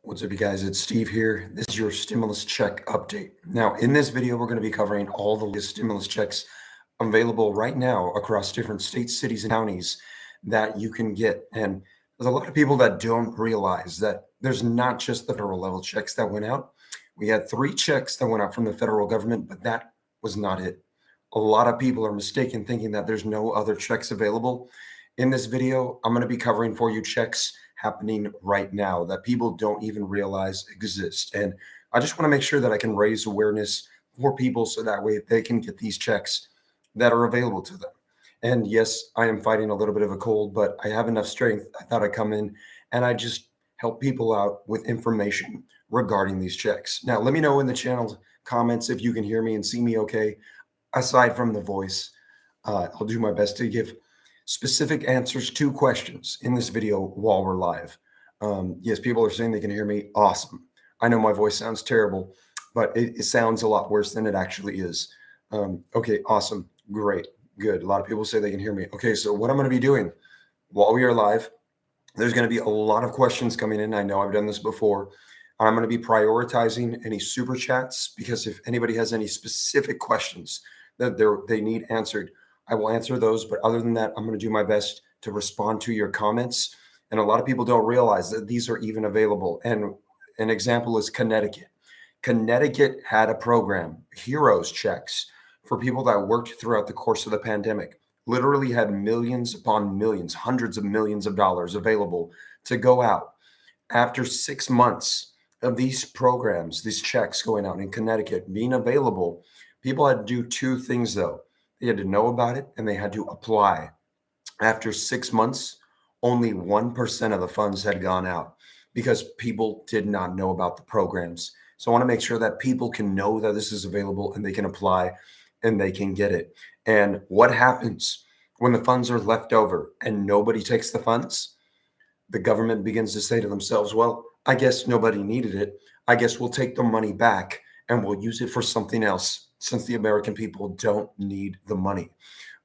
What's up, you guys? It's Steve here. This is your stimulus check update. Now, in this video, we're going to be covering all the latest stimulus checks available right now across different states, cities, and counties that you can get. And there's a lot of people that don't realize that there's not just the federal level checks that went out. We had 3 checks that went out from the federal government, but that was not it. A lot of people are mistaken thinking that there's no other checks available. In this video, I'm going to be covering for you checks happening right now that people don't even realize exist. And I just want to make sure that I can raise awareness for people so that way they can get these checks that are available to them. And yes, I am fighting a little bit of a cold, but I have enough strength. I thought I'd come in and I just help people out with information regarding these checks. Now, let me know in the channel comments if you can hear me and see me okay. Aside from the voice, I'll do my best to give specific answers to questions in this video while we're live. Yes, people are saying they can hear me. Awesome. I know my voice sounds terrible, but it sounds a lot worse than it actually is. Okay, awesome. Great. Good. A lot of people say they can hear me. Okay, so what I'm going to be doing while we are live, there's going to be a lot of questions coming in. I know I've done this before. I'm going to be prioritizing any super chats because if anybody has any specific questions that they need answered, I will answer those. But other than that, I'm going to do my best to respond to your comments. And a lot of people don't realize that these are even available. And an example is Connecticut. Connecticut had a program, Heroes Checks, for people that worked throughout the course of the pandemic. Literally had millions upon millions, hundreds of millions of dollars available to go out. After 6 months of these programs, these checks going out in Connecticut being available, people had to do 2 things though. They had to know about it and they had to apply. After 6 months, only 1% of the funds had gone out because people did not know about the programs. So I want to make sure that people can know that this is available and they can apply and they can get it. And what happens when the funds are left over and nobody takes the funds? The government begins to say to themselves, well, I guess nobody needed it. I guess we'll take the money back and we'll use it for something else since the American people don't need the money.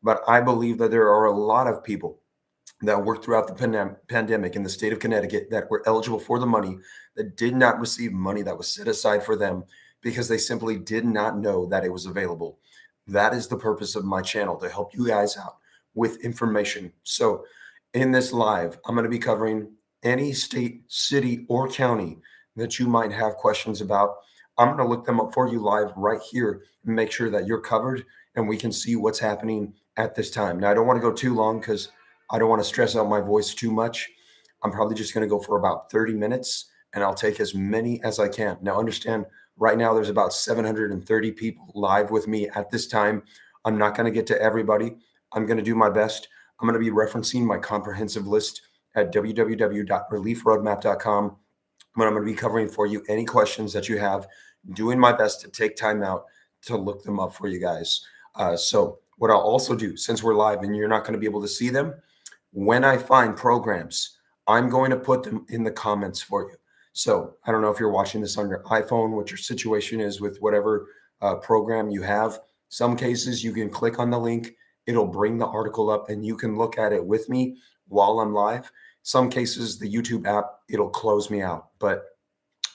But I believe that there are a lot of people that worked throughout the pandemic in the state of Connecticut that were eligible for the money that did not receive money that was set aside for them because they simply did not know that it was available. That is the purpose of my channel, to help you guys out with information. So in this live, I'm going to be covering any state, city, or county that you might have questions about. I'm going to look them up for you live right here and make sure that you're covered and we can see what's happening at this time. Now, I don't want to go too long because I don't want to stress out my voice too much. I'm probably just going to go for about 30 minutes and I'll take as many as I can. Now, understand, right now there's about 730 people live with me at this time. I'm not going to get to everybody. I'm going to do my best. I'm going to be referencing my comprehensive list at www.reliefroadmap.com. But I'm going to be covering for you any questions that you have, doing my best to take time out to look them up for you guys. So what I'll also do, since we're live and you're not going to be able to see them, when I find programs, I'm going to put them in the comments for you. So I don't know if you're watching this on your iPhone, what your situation is with whatever program you have. Some cases you can click on the link. It'll bring the article up and you can look at it with me while I'm live. Some cases, the YouTube app, it'll close me out. But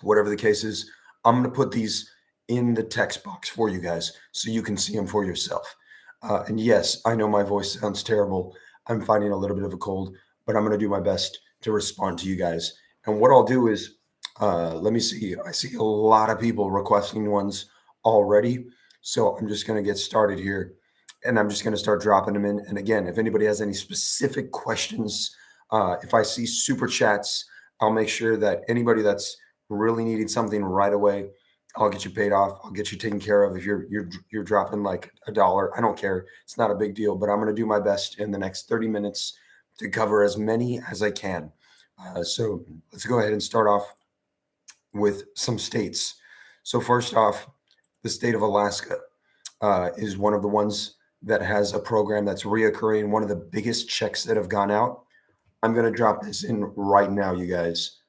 whatever the case is, I'm going to put these in the text box for you guys so you can see them for yourself. And yes, I know my voice sounds terrible. I'm fighting a little bit of a cold, but I'm going to do my best to respond to you guys. And what I'll do is, let me see. I see a lot of people requesting ones already. So I'm just going to get started here. And I'm just going to start dropping them in. And again, if anybody has any specific questions, if I see super chats, I'll make sure that anybody that's really needing something right away, I'll get you paid off. I'll get you taken care of. If you're dropping like $1, I don't care. It's not a big deal. But I'm going to do my best in the next 30 minutes to cover as many as I can. So let's go ahead and start off with some states. So first off, the state of Alaska is one of the ones that has a program that's reoccurring, one of the biggest checks that have gone out. I'm going to drop this in right now, you guys,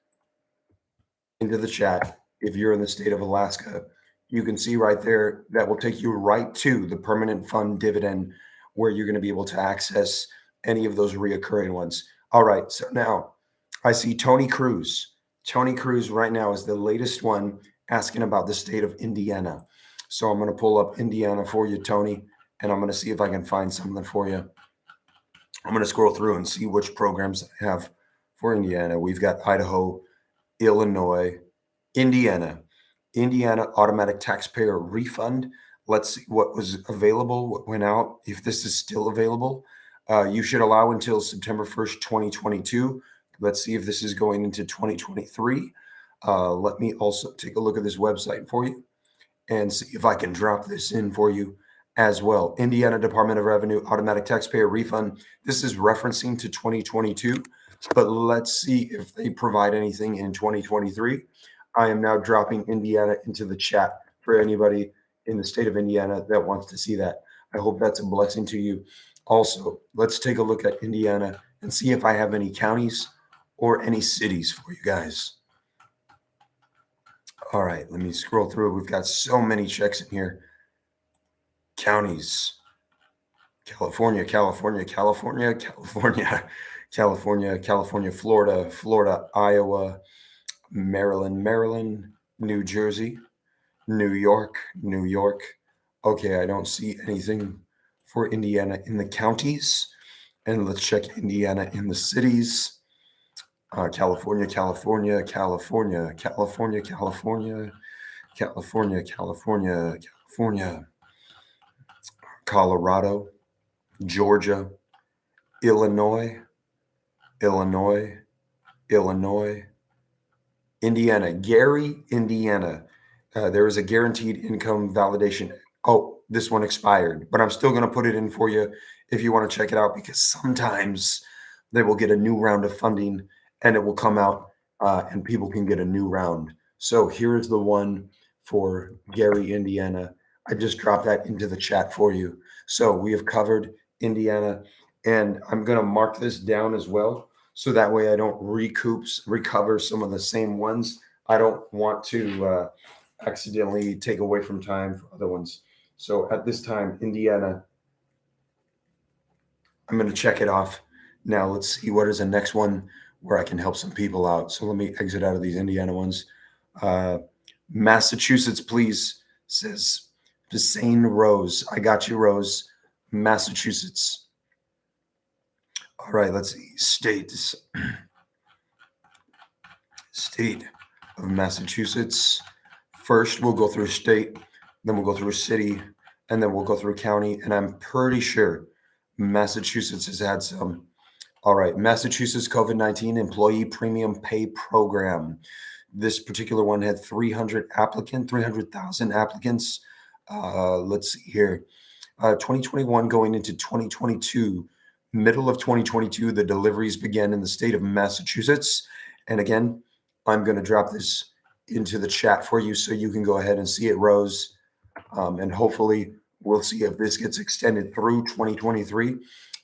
into the chat. If you're in the state of Alaska, you can see right there that will take you right to the permanent fund dividend where you're going to be able to access any of those reoccurring ones. All right, so now I see Tony Cruz. Tony Cruz right now is the latest one asking about the state of Indiana. So I'm going to pull up Indiana for you, Tony, and I'm going to see if I can find something for you. I'm going to scroll through and see which programs I have for Indiana. We've got Idaho, Illinois, Indiana, Indiana automatic taxpayer refund. Let's see what was available, what went out, if this is still available. You should allow until September 1st, 2022. Let's see if this is going into 2023. Let me also take a look at this website for you and see if I can drop this in for you as well. Indiana Department of Revenue automatic taxpayer refund. This is referencing to 2022, but let's see if they provide anything in 2023. I am now dropping Indiana into the chat for anybody in the state of Indiana that wants to see that. I hope that's a blessing to you. Also, let's take a look at Indiana and see if I have any counties or any cities for you guys. All right, let me scroll through. We've got so many checks in here. Counties. California, California, California, California, California, California, Florida, Florida, Iowa, Maryland, Maryland, New Jersey, New York, New York. Okay, I don't see anything for Indiana in the counties. And let's check Indiana in the cities. California, California, California, California, California, California, California, California, Colorado, Georgia, Illinois, Illinois, Illinois, Indiana, Gary, Indiana. There is a guaranteed income validation. Oh, this one expired, but I'm still going to put it in for you if you want to check it out, because sometimes they will get a new round of funding and it will come out and people can get a new round. So here's the one for Gary, Indiana. I just dropped that into the chat for you. So we have covered Indiana, and I'm going to mark this down as well, so that way I don't recover some of the same ones. I don't want to accidentally take away from time for other ones. So at this time, Indiana, I'm going to check it off. Now let's see what is the next one where I can help some people out. So let me exit out of these Indiana ones. Massachusetts, please, says Desane Rose. I got you, Rose. Massachusetts. All right, let's see. States. State of Massachusetts. First, we'll go through state, then we'll go through city, and then we'll go through county. And I'm pretty sure Massachusetts has had some. All right, Massachusetts COVID-19 Employee Premium Pay Program. This particular one had 300,000 applicants. Let's see here. 2021 going into 2022, middle of 2022, the deliveries began in the state of Massachusetts. And again, I'm going to drop this into the chat for you so you can go ahead and see it, Rose. And hopefully we'll see if this gets extended through 2023.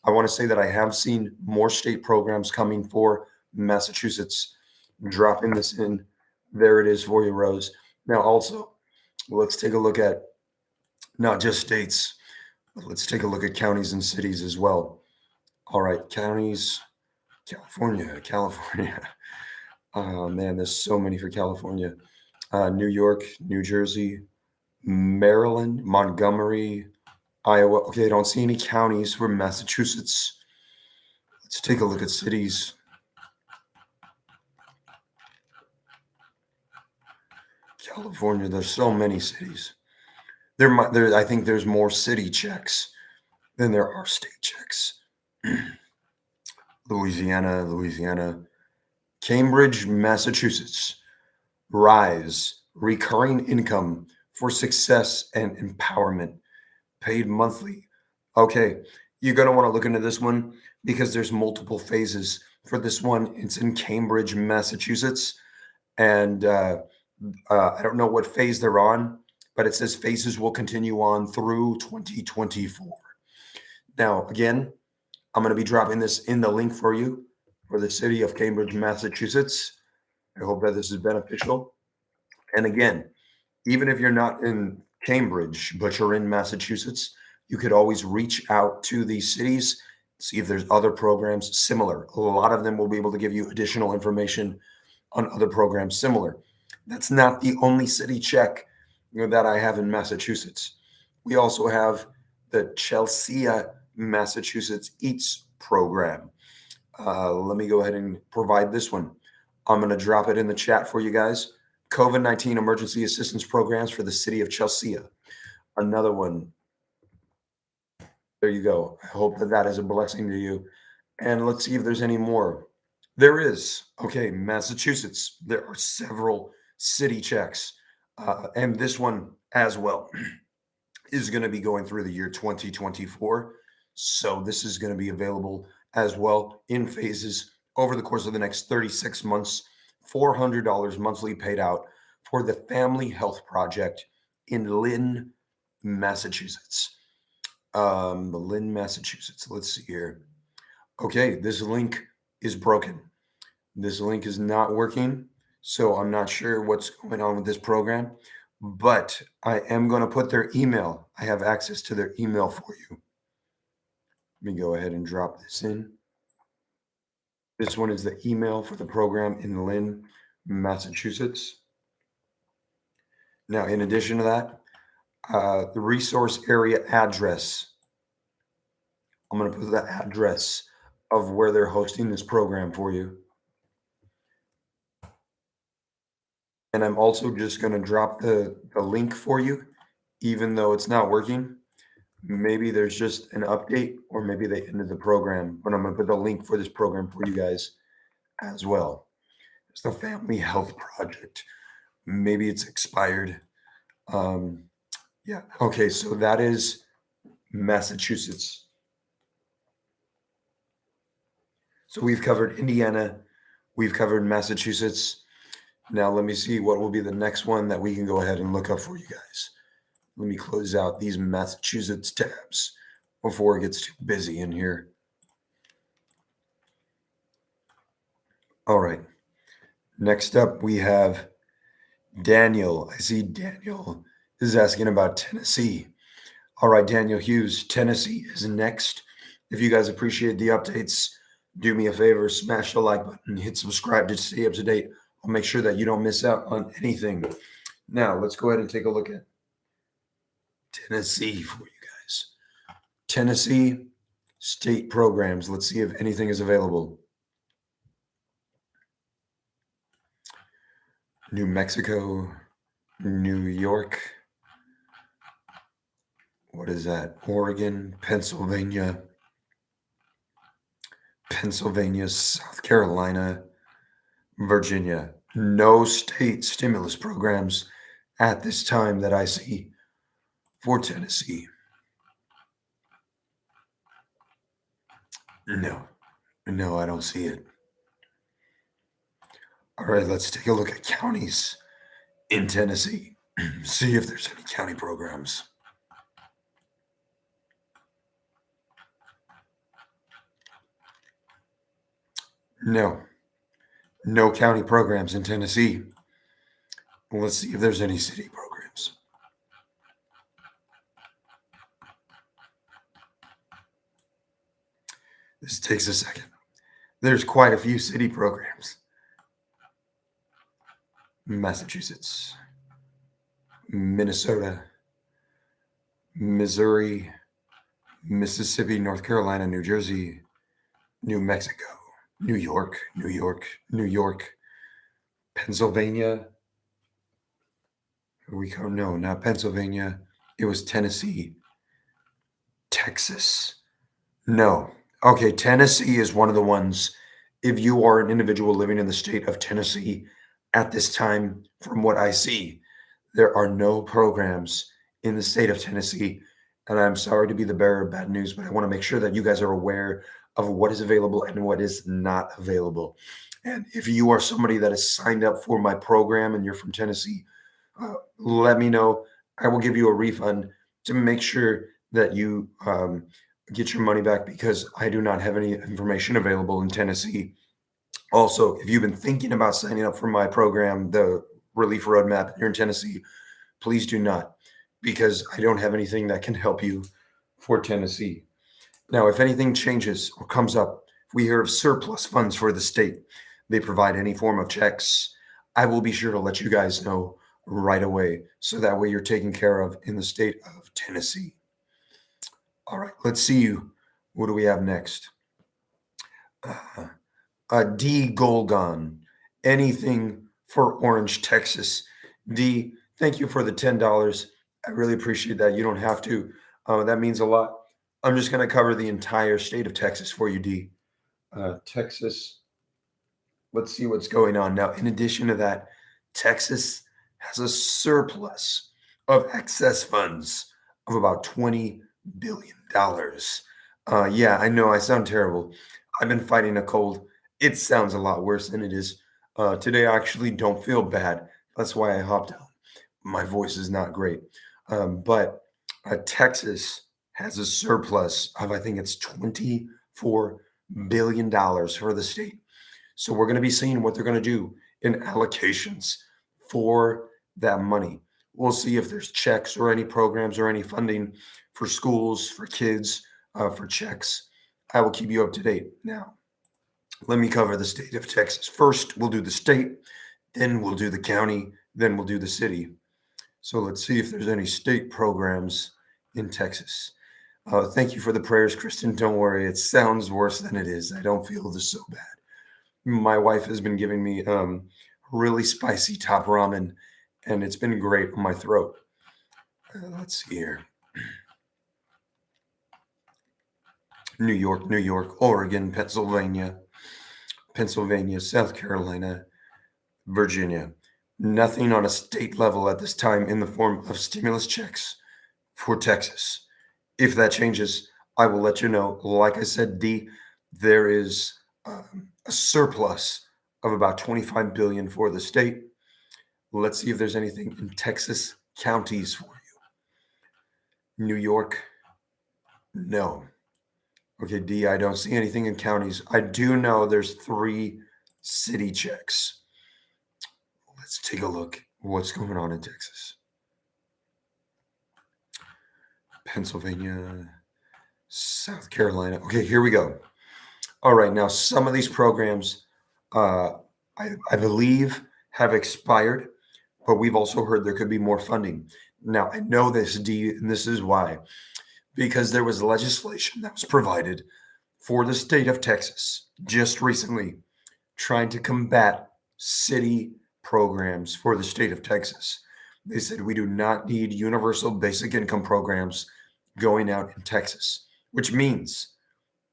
I want to say that I have seen more state programs coming for Massachusetts. Dropping this in. There it is for you, Rose. Now, also, let's take a look at not just states, but let's take a look at counties and cities as well. All right, counties, California, California. Oh, man, there's so many for California. New York, New Jersey, Maryland, Montgomery, Iowa. Okay, I don't see any counties for Massachusetts. Let's take a look at cities. California, there's so many cities. I think there's more city checks than there are state checks. Louisiana, Cambridge, Massachusetts. RISE, recurring income for success and empowerment, paid monthly. Okay, you're going to want to look into this one because there's multiple phases for this one. It's in Cambridge, Massachusetts. And I don't know what phase they're on, but it says phases will continue on through 2024. Now, again, I'm going to be dropping this in the link for you for the city of Cambridge, Massachusetts. I hope that this is beneficial. And again, even if you're not in Cambridge, but you're in Massachusetts, you could always reach out to these cities, see if there's other programs similar. A lot of them will be able to give you additional information on other programs similar. That's not the only city check that I have in Massachusetts. We also have the Chelsea, Massachusetts Eats program. Let me go ahead and provide this one. I'm going to drop it in the chat for you guys. COVID-19 emergency assistance programs for the city of Chelsea. Another one. There you go. I hope that that is a blessing to you. And let's see if there's any more. There is. Okay, Massachusetts. There are several city checks. And this one as well is going to be going through the year 2024. So this is going to be available as well in phases over the course of the next 36 months. $400 monthly paid out for the Family Health Project in Lynn, Massachusetts. Lynn, Massachusetts. Let's see here. Okay, this link is broken. This link is not working. So I'm not sure what's going on with this program, but I am going to put their email. I have access to their email for you. Let me go ahead and drop this in. This one is the email for the program in Lynn, Massachusetts. Now, in addition to that, the resource area address. I'm going to put the address of where they're hosting this program for you. And I'm also just going to drop the link for you, even though it's not working. Maybe there's just an update, or maybe they ended the program, but I'm going to put the link for this program for you guys as well. It's the Family Health Project. Maybe it's expired. Yeah. Okay. So that is Massachusetts. So we've covered Indiana. We've covered Massachusetts. Now let me see what will be the next one that we can go ahead and look up for you guys. Let me close out these Massachusetts tabs before it gets too busy in here. All right. Next up, we have Daniel. I see Daniel is asking about Tennessee. All right, Daniel Hughes, Tennessee is next. If you guys appreciate the updates, do me a favor, smash the like button, hit subscribe to stay up to date. I'll make sure that you don't miss out on anything. Now, let's go ahead and take a look at Tennessee for you guys. Tennessee state programs. Let's see if anything is available. New Mexico, New York. What is that? Oregon, Pennsylvania, South Carolina, Virginia. No state stimulus programs at this time that I see for Tennessee. No, I don't see it. All right, let's take a look at counties in Tennessee. See if there's any county programs. No county programs in Tennessee. Let's see if there's any city programs. This takes a second. There's quite a few city programs. Massachusetts, Minnesota, Missouri, Mississippi, North Carolina, New Jersey, New Mexico, New York, Pennsylvania. No, not Pennsylvania. It was Tennessee. Texas. No. Okay, Tennessee is one of the ones. If you are an individual living in the state of Tennessee at this time, from what I see, there are no programs in the state of Tennessee. And I'm sorry to be the bearer of bad news, but I want to make sure that you guys are aware of what is available and what is not available. And if you are somebody that is signed up for my program and you're from Tennessee, let me know. I will give you a refund to make sure that you get your money back, because I do not have any information available in Tennessee. Also, if you've been thinking about signing up for my program, the Relief Roadmap, here in Tennessee, please do not, because I don't have anything that can help you for Tennessee. Now, if anything changes or comes up, if we hear of surplus funds for the state, they provide any form of checks, I will be sure to let you guys know right away. So that way you're taken care of in the state of Tennessee. All right, let's see. What do we have next? Uh, D. Golgon. Anything for Orange, Texas. D, thank you for the $10. I really appreciate that. You don't have to. That means a lot. I'm just going to cover the entire state of Texas for you, D. Texas, let's see what's going on now. In addition to that, Texas has a surplus of excess funds of about $20 billion. Yeah, I know I sound terrible. I've been fighting a cold. It sounds a lot worse than it is. Today, I actually don't feel bad. That's why I hopped out. My voice is not great. But Texas has a surplus of, I think it's $24 billion for the state. So we're going to be seeing what they're going to do in allocations for that money. We'll see if there's checks or any programs or any funding for schools, for kids, for checks. I will keep you up to date. Now, let me cover the state of Texas. First, we'll do the state, then we'll do the county, then we'll do the city. So let's see if there's any state programs in Texas. Thank you for the prayers, Kristen. Don't worry, it sounds worse than it is. I don't feel this so bad. My wife has been giving me really spicy top ramen, and it's been great on my throat. Let's see here. New York, New York, Oregon, Pennsylvania, South Carolina, Virginia. Nothing on a state level at this time in the form of stimulus checks for Texas. If that changes, I will let you know. Like I said, D, there is a surplus of about 25 billion for the state. Let's see if there's anything in Texas counties for you. New York, no. Okay, D, I don't see anything in counties. I do know there's 3 city checks. Let's take a look. What's going on in Texas? Pennsylvania, South Carolina. Okay, here we go. All right, now some of these programs, uh, I believe, have expired, but we've also heard there could be more funding. Now, I know this, D, and this is why. Because there was legislation that was provided for the state of Texas just recently trying to combat city programs for the state of Texas. They said we do not need universal basic income programs going out in Texas, which means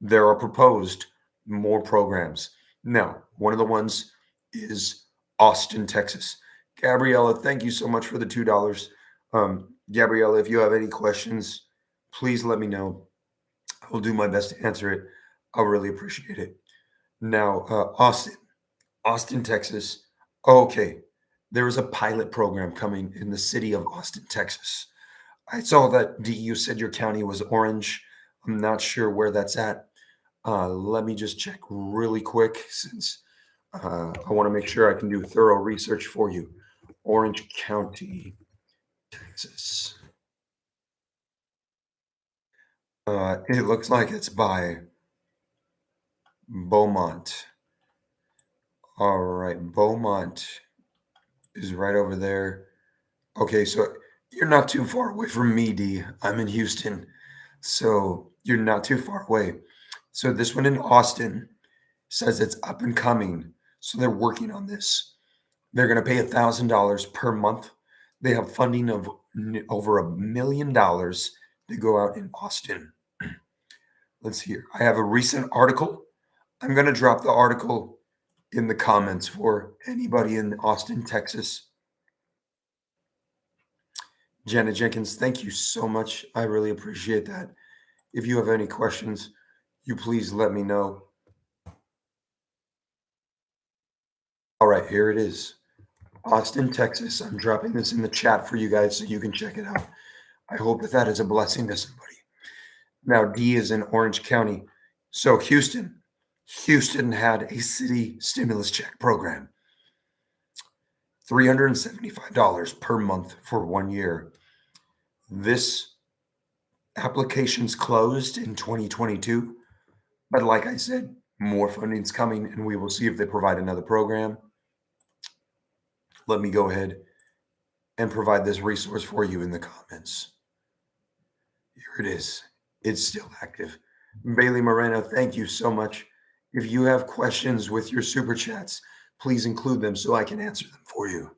there are proposed more programs. Now, one of the ones is Austin, Texas. Gabriella, thank you so much for the $2. Gabriella, if you have any questions, please let me know. I will do my best to answer it. I'll really appreciate it. Now, Austin, Texas. Okay, there is a pilot program coming in the city of Austin, Texas. I saw that D, you said your county was orange. I'm not sure where that's at. Let me just check really quick since I want to make sure I can do thorough research for you. Orange County, Texas. It looks like it's by Beaumont. All right, Beaumont is right over there. Okay, so you're not too far away from me, D. I'm in Houston, so you're not too far away. So this one in Austin says it's up and coming. So they're working on this. They're going to pay $1,000 per month. They have funding of over $1 million to go out in Austin. Let's see here. I have a recent article. I'm going to drop the article in the comments for anybody in Austin, Texas. Janet Jenkins, thank you so much. I really appreciate that. If you have any questions, you please let me know. All right, here it is. Austin, Texas. I'm dropping this in the chat for you guys so you can check it out. I hope that is a blessing to somebody. Now, D is in Orange County. So Houston had a city stimulus check program. $375 per month for 1 year. This application's closed in 2022. But like I said, More funding's coming, and we will see if they provide another program. Let me go ahead and provide this resource for you in the comments. Here it is. It's still active. Bailey Moreno, thank you so much. If you have questions with your super chats, please include them so I can answer them for you.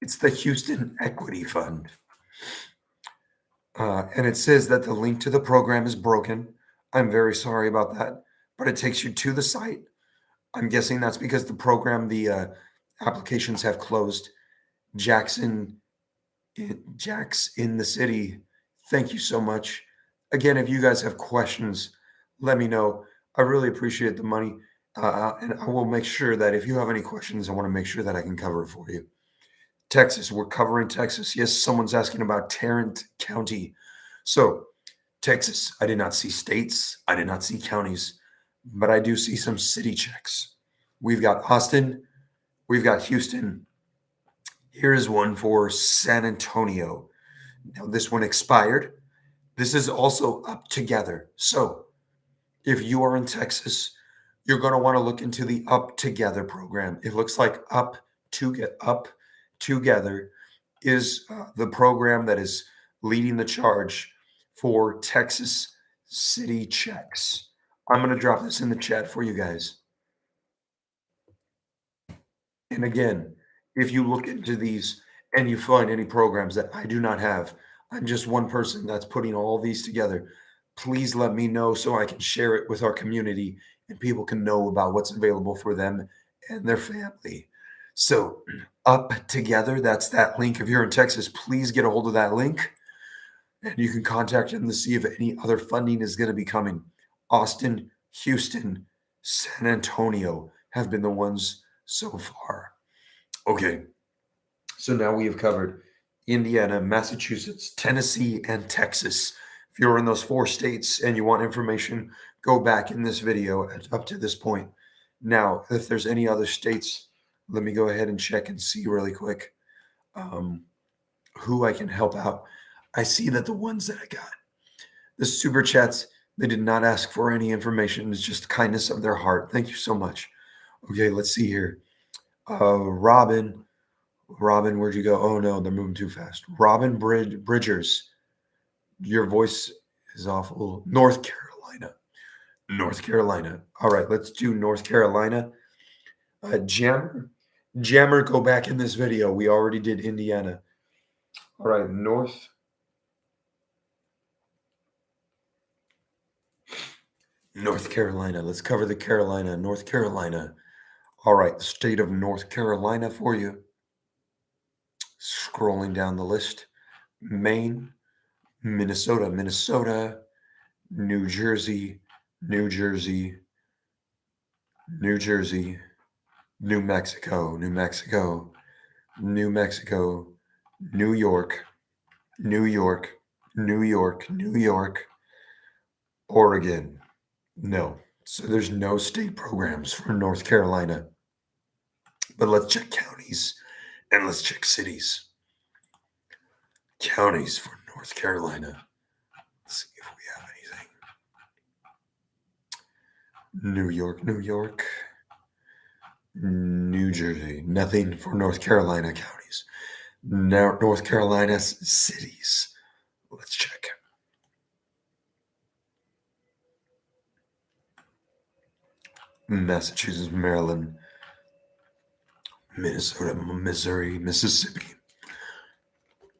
It's the Houston Equity Fund. And it says that the link to the program is broken. I'm very sorry about that, but it takes you to the site. I'm guessing that's because the applications have closed. Jack's in the city. Thank you so much. Again, if you guys have questions, let me know. I really appreciate the money. And I will make sure that if you have any questions, I want to make sure that I can cover it for you. Texas, we're covering Texas. Yes, someone's asking about Tarrant County. So, Texas, I did not see states, I did not see counties, but I do see some city checks. We've got Austin, we've got Houston. Here is one for San Antonio. Now, this one expired. This is also up together. So, if you are in Texas, you're going to want to look into the Up Together program. It looks like Up Together is the program that is leading the charge for Texas city checks. I'm going to drop this in the chat for you guys. And again, if you look into these and you find any programs that I do not have, I'm just one person that's putting all these together. Please let me know so I can share it with our community and people can know about what's available for them and their family. So, Up Together, that's that link. If you're in Texas, please get a hold of that link and you can contact them to see if any other funding is going to be coming. Austin, Houston, San Antonio have been the ones so far. Okay, so now we have covered Indiana, Massachusetts, Tennessee, and Texas. If you're in those 4 states and you want information, go back in this video up to this point. Now, if there's any other states, let me go ahead and check and see really quick who I can help out. I see that the ones that I got, the super chats, they did not ask for any information. It's just kindness of their heart. Thank you so much. Okay, let's see here. Robin, where'd you go? Oh no, they're moving too fast. Robin Bridgers, your voice is awful. North Carolina. All right, let's do North Carolina. Jammer, go back in this video. We already did Indiana. All right, North Carolina. Let's cover the Carolina, North Carolina. All right, the state of North Carolina for you. Scrolling down the list. Maine, Minnesota, New Jersey, New Mexico, New York, Oregon. No. So there's no state programs for North Carolina. But let's check counties and let's check cities. Counties for North Carolina. Let's see if we have anything. New York. New Jersey. Nothing for North Carolina counties. North Carolina cities. Let's check. Massachusetts, Maryland, Minnesota, Missouri, Mississippi.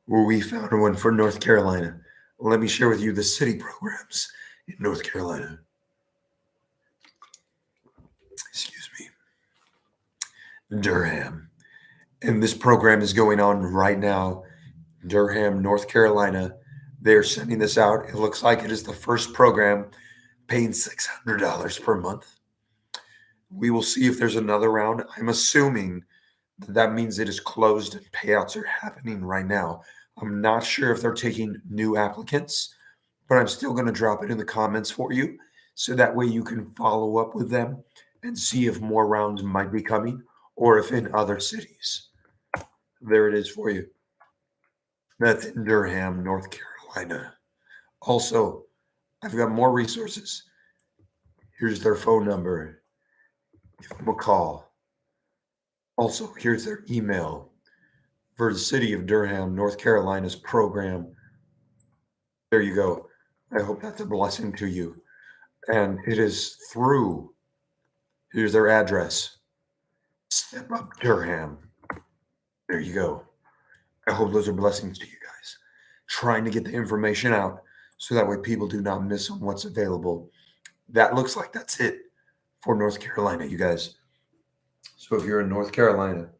We found one for North Carolina. Let me share with you the city programs in North Carolina. Excuse me. Durham. And this program is going on right now. Durham, North Carolina. They're sending this out. It looks like it is the first program paying $600 per month. We will see if there's another round. I'm assuming that means it is closed and payouts are happening right now. I'm not sure if they're taking new applicants, but I'm still going to drop it in the comments for you so that way you can follow up with them and see if more rounds might be coming or if in other cities. There it is for you. That's in Durham, North Carolina. Also, I've got more resources. Here's their phone number. Give them a call. Also, here's their email for the city of Durham, North Carolina's program. There you go. I hope that's a blessing to you. And it is through, here's their address. Step Up Durham. There you go. I hope those are blessings to you guys. Trying to get the information out so that way people do not miss on what's available. That looks like that's it for North Carolina, you guys. So if you're in North Carolina,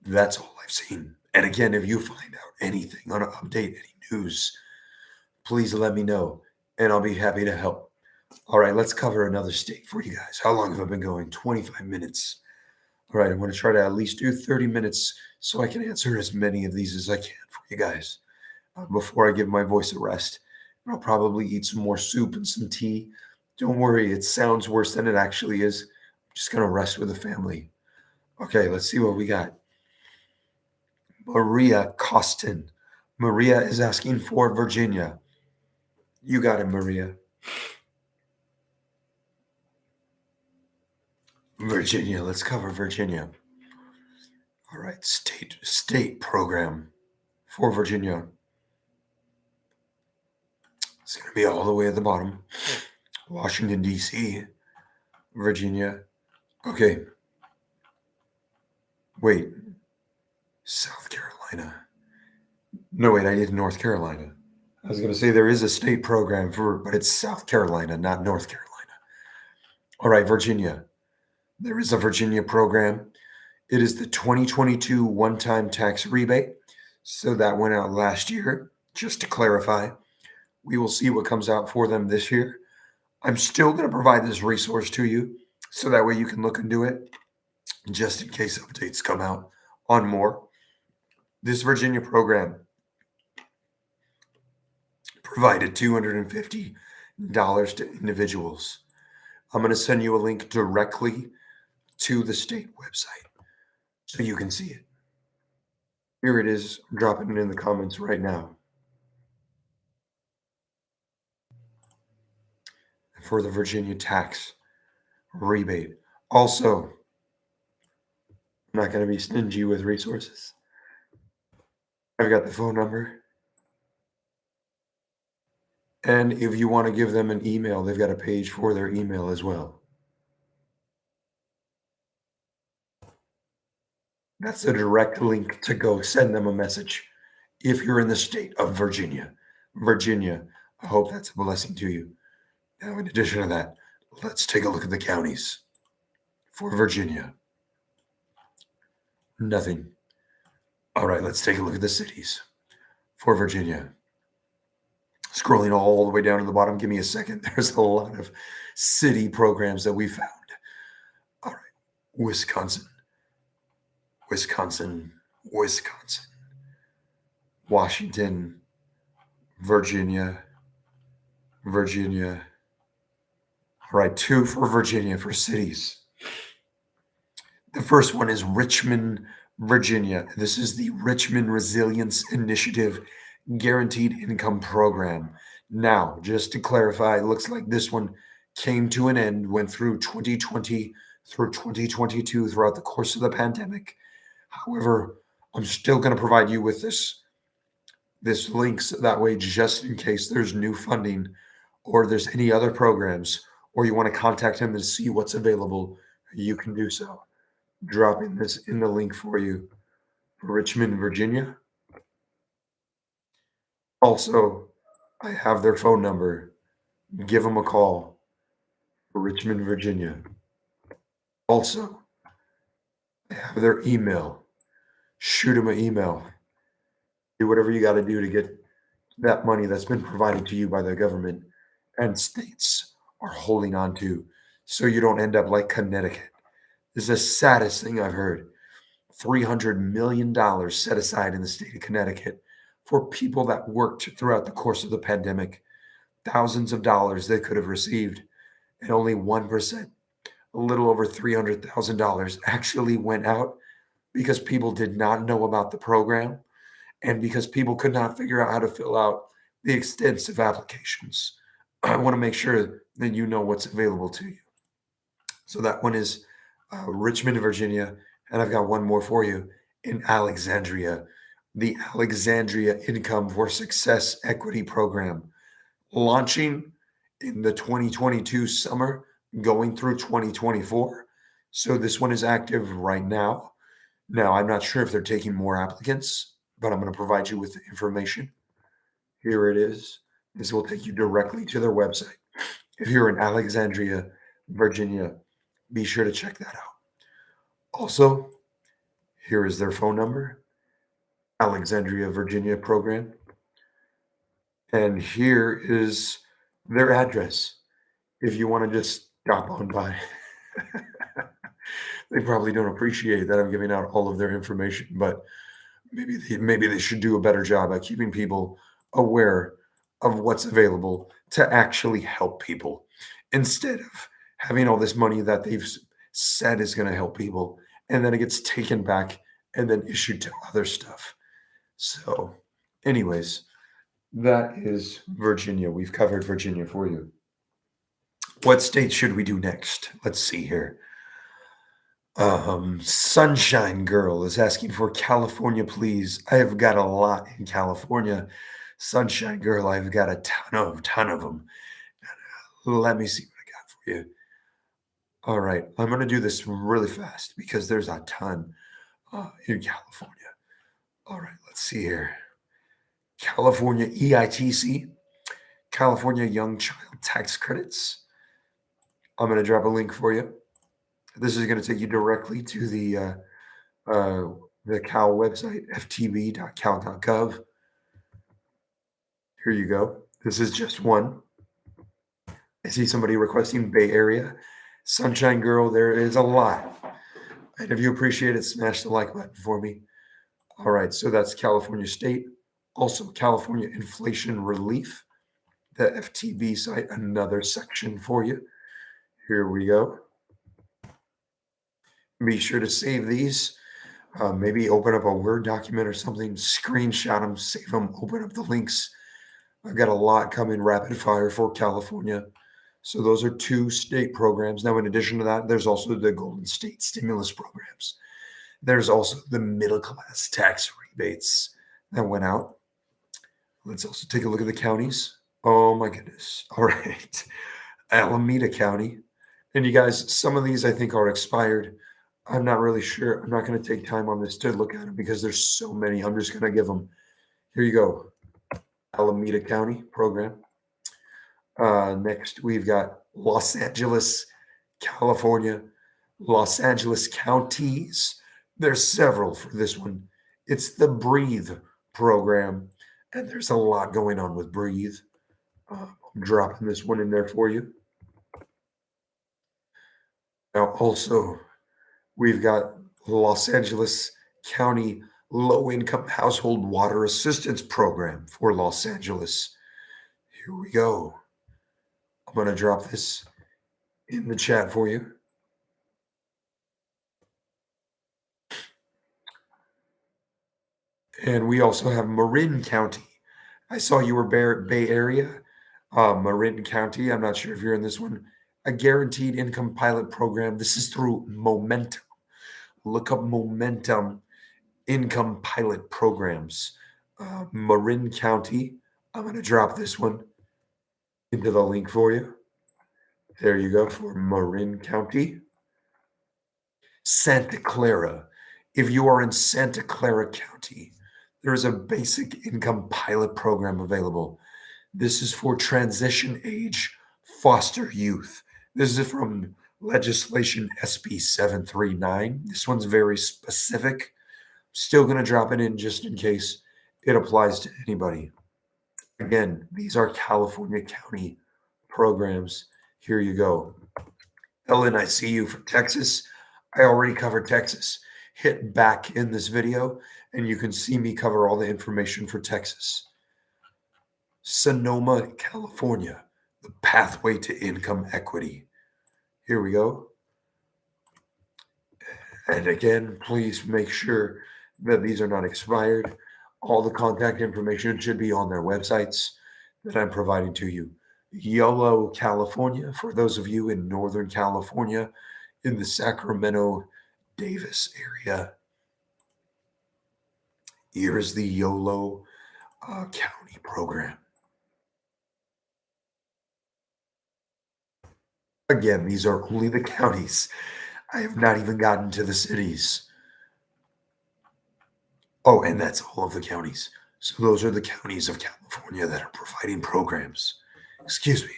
that's all I've seen. And again, if you find out anything on an update, any news, please let me know and I'll be happy to help. All right, let's cover another state for you guys. How long have I been going? 25 minutes. All right, I'm going to try to at least do 30 minutes so I can answer as many of these as I can for you guys before I give my voice a rest. I'll probably eat some more soup and some tea. Don't worry, it sounds worse than it actually is. I'm just going to rest with the family. Okay, let's see what we got. Maria Costin. Maria is asking for Virginia. You got it, Maria. Virginia, let's cover Virginia. All right, state program for Virginia. It's going to be all the way at the bottom. Washington, D.C., Virginia. Okay. Wait. South Carolina. No, wait, I did North Carolina. I was going to say there is a state program but it's South Carolina, not North Carolina. All right, Virginia. There is a Virginia program. It is the 2022 one-time tax rebate. So that went out last year. Just to clarify, we will see what comes out for them this year. I'm still going to provide this resource to you so that way you can look into it just in case updates come out on more. This Virginia program provided $250 to individuals. I'm going to send you a link directly to the state website so you can see it. Here it is. I'm dropping it in the comments right now. For the Virginia tax rebate. Also, I'm not going to be stingy with resources. I've got the phone number. And if you want to give them an email, they've got a page for their email as well. That's a direct link to go send them a message if you're in the state of Virginia. Virginia, I hope that's a blessing to you. Now, in addition to that, let's take a look at the counties for Virginia. Nothing. All right, let's take a look at the cities for Virginia. Scrolling all the way down to the bottom, give me a second. There's a lot of city programs that we found. All right, Wisconsin, Washington, Virginia. All right, 2 for Virginia for cities. The first one is Richmond, Virginia. This is the Richmond Resilience Initiative Guaranteed Income Program. Now, just to clarify, it looks like this one came to an end, went through 2020 through 2022 throughout the course of the pandemic. However, I'm still going to provide you with this link so that way, just in case there's new funding or there's any other programs, or you want to contact him and see what's available, you can do so. Dropping this in the link for you for Richmond, Virginia. Also, I have their phone number. Give them a call for Richmond, Virginia. Also, I have their email. Shoot them an email. Do whatever you got to do to get that money that's been provided to you by the government and states are holding on to so you don't end up like Connecticut. This is the saddest thing I've heard. $300 million set aside in the state of Connecticut for people that worked throughout the course of the pandemic. Thousands of dollars they could have received, and only 1%, a little over $300,000, actually went out because people did not know about the program and because people could not figure out how to fill out the extensive applications. I want to make sure then you know what's available to you. So that one is Richmond, Virginia. And I've got one more for you in Alexandria, the Alexandria Income for Success Equity Program, launching in the 2022 summer, going through 2024. So this one is active right now. Now, I'm not sure if they're taking more applicants, but I'm going to provide you with the information. Here it is. This will take you directly to their website. If you're in Alexandria, Virginia, be sure to check that out. Also, here is their phone number, Alexandria, Virginia program. And here is their address. If you want to just stop on by, they probably don't appreciate that I'm giving out all of their information, but maybe they should do a better job at keeping people aware of what's available to actually help people instead of having all this money that they've said is going to help people and then it gets taken back and then issued to other stuff. So, anyways, that is Virginia. We've covered Virginia for you. What state should we do next? Let's see here. Sunshine Girl is asking for California, please. I have got a lot in California. Sunshine Girl, I've got a ton of them. Let me see what I got for you. All right, I'm going to do this really fast because there's a ton in California. All right, let's see here. California EITC, California Young Child Tax Credits. I'm going to drop a link for you. This is going to take you directly to the Cal website, ftb.cal.gov. Here you go. This is just one. I see somebody requesting Bay Area. Sunshine Girl, there is a lot. And if you appreciate it, smash the like button for me. All right, so that's California State. Also, California Inflation Relief, the FTB site, another section for you. Here we go. Be sure to save these. Maybe open up a Word document or something, screenshot them, save them, open up the links. I've got a lot coming rapid fire for California. So those are two state programs. Now, in addition to that, there's also the Golden State stimulus programs. There's also the middle class tax rebates that went out. Let's also take a look at the counties. Oh my goodness. All right. Alameda County. And you guys, some of these I think are expired. I'm not really sure. I'm not going to take time on this to look at them because there's so many. I'm just going to give them. Here you go. Alameda County program. Next, we've got Los Angeles, California, Los Angeles counties. There's several for this one. It's the Breathe program, and there's a lot going on with Breathe. I'm dropping this one in there for you. Now, also, we've got Los Angeles County Low Income Household Water Assistance Program for Los Angeles. Here we go. I'm going to drop this in the chat for you. And we also have Marin County. I saw you were Bay Area. Marin County. I'm not sure if you're in this one. A guaranteed income pilot program. This is through Momentum. Look up Momentum income pilot programs. Marin County. I'm going to drop this one into the link for you. There you go for Marin County. Santa Clara. If you are in Santa Clara County, there is a basic income pilot program available. This is for transition age foster youth. This is from legislation SB 739. This one's very specific. Still going to drop it in just in case it applies to anybody. Again, these are California County programs. Here you go. Ellen, I see you from Texas. I already covered Texas. Hit back in this video and you can see me cover all the information for Texas. Sonoma, California, the pathway to income equity. Here we go. And again, please make sure that these are not expired. All the contact information should be on their websites that I'm providing to you. Yolo, California, for those of you in Northern California, in the Sacramento Davis area. Here is the YOLO County program. Again, these are only the counties. I have not even gotten to the cities. Oh, and that's all of the counties. So those are the counties of California that are providing programs. Excuse me.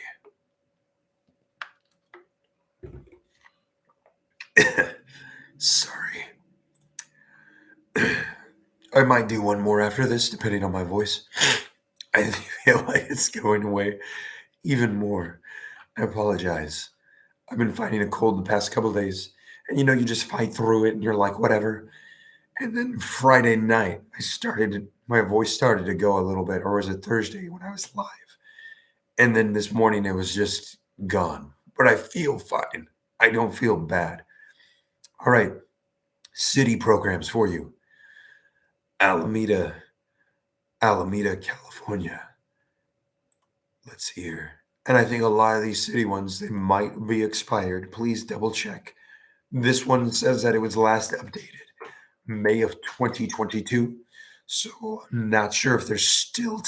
Sorry. I might do one more after this, depending on my voice. I feel like it's going away even more. I apologize. I've been fighting a cold the past couple days. And you just fight through it and you're like, whatever. And then Friday night, my voice started to go a little bit, or was it Thursday when I was live? And then this morning it was just gone. But I feel fine. I don't feel bad. All right. City programs for you. Alameda, Alameda, California. Let's see here. And I think a lot of these city ones, they might be expired. Please double check. This one says that it was last updated May of 2022. So I'm not sure if they're still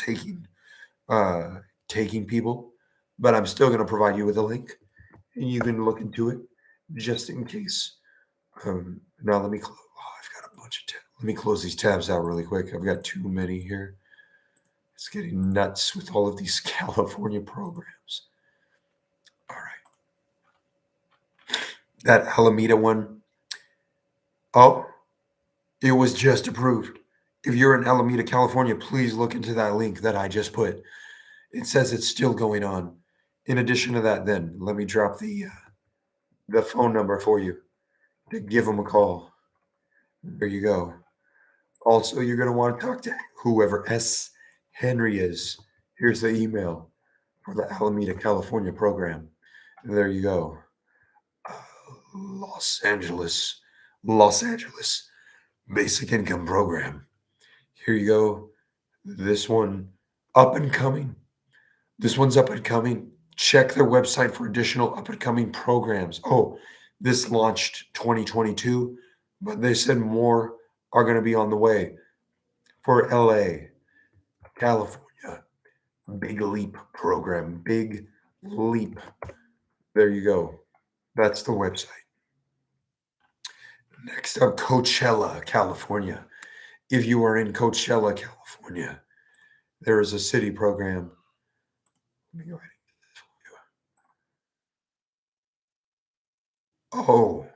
uh taking people, but I'm still going to provide you with a link and you can look into it just in case. Now let me close. Oh, I've got a bunch of tabs. Let me close these tabs out really quick. I've got too many here. It's getting nuts with all of these California programs. All right. That Alameda one. Oh, it was just approved. If you're in Alameda, California, please look into that link that I just put. It says it's still going on. In addition to that, then let me drop the phone number for you to give them a call. There you go. Also, you're going to want to talk to whoever S. Henry is. Here's the email for the Alameda, California program. There you go. Uh, Los Angeles, Los Angeles Basic Income Program. Here you go. This one up and coming. This one's up and coming. Check their website for additional up and coming programs. Oh, this launched 2022, but they said more are going to be on the way for LA, California. Big Leap program. Big Leap. There you go. That's the website. Next up, Coachella, California. If you are in Coachella, California, there is a city program. Let me go ahead. Oh,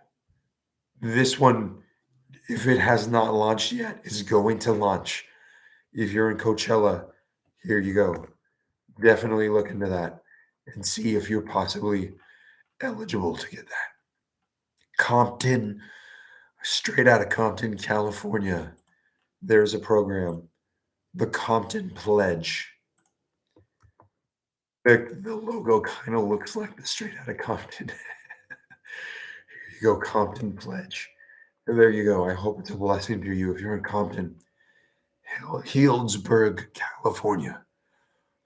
this one, if it has not launched yet, is going to launch. If you're in Coachella, here you go. Definitely look into that and see if you're possibly eligible to get that. Compton, straight out of Compton, California, there's a program, the Compton Pledge. The logo kind of looks like the straight out of Compton. Here you go, Compton Pledge. And there you go. I hope it's a blessing to you if you're in Compton. Healdsburg, California.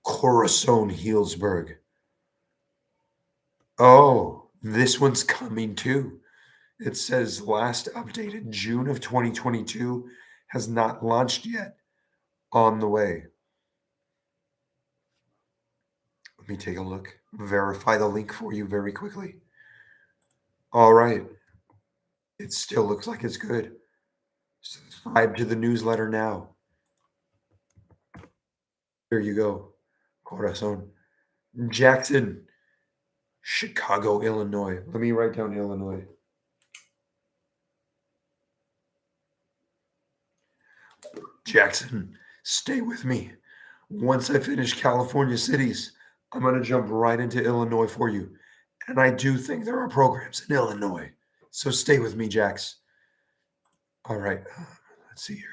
Corazon, Healdsburg. Oh, this one's coming too. It says last updated June of 2022, has not launched yet. On the way. Let me take a look. Verify the link for you very quickly. All right. It still looks like it's good. Subscribe to the newsletter now. There you go. Corazon. Jackson, Chicago, Illinois. Let me write down Illinois. Jackson, stay with me. Once I finish California cities, I'm going to jump right into Illinois for you. And I do think there are programs in Illinois. So stay with me, Jax. All right. Let's see here.